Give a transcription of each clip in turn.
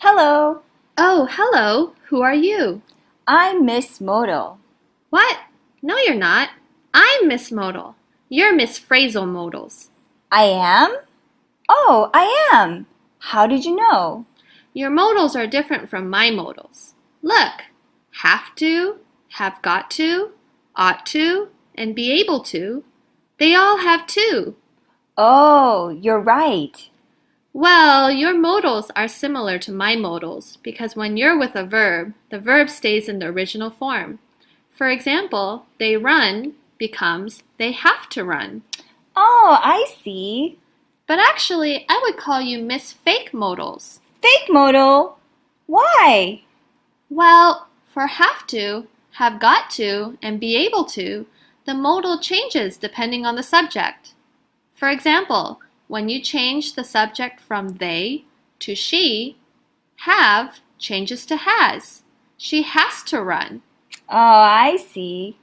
Hello, Oh, hello. Who are you? I'm Miss Modal. What? No, you're not. I'm Miss Modal. You're Miss Phrasal Modals. I am? Oh, I am. How did you know? Your modals are different from my modals. Look, have to, have got to, ought to, and be able to. They all have to. Oh, you're right. Well, your modals are similar to my modals because when you're with a verb, the verb stays in the original form. For example, they run becomes they have to run. Oh, I see. But actually, I would call you Miss Fake Modals. Fake Modal? Why? Well, for have to, have got to, and be able to, the modal changes depending on the subject. For example, when you change the subject from they to she, have changes to has. She has to run. Oh, I see.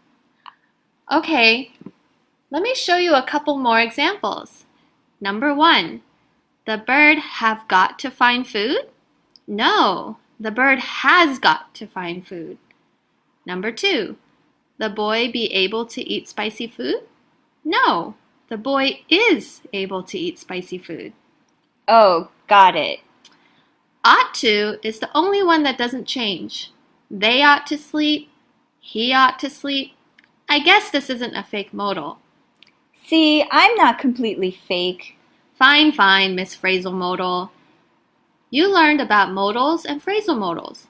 Okay, let me show you a couple more examples. Number 1, the bird have got to find food? No, the bird has got to find food. Number 2, the boy be able to eat spicy food? No, the boy is able to eat spicy food. Oh, got it. Ought to is the only one that doesn't change. They ought to sleep. He ought to sleep. I guess this isn't a fake modal. See, I'm not completely fake. Fine, Miss Phrasal Modal. You learned about modals and phrasal modals.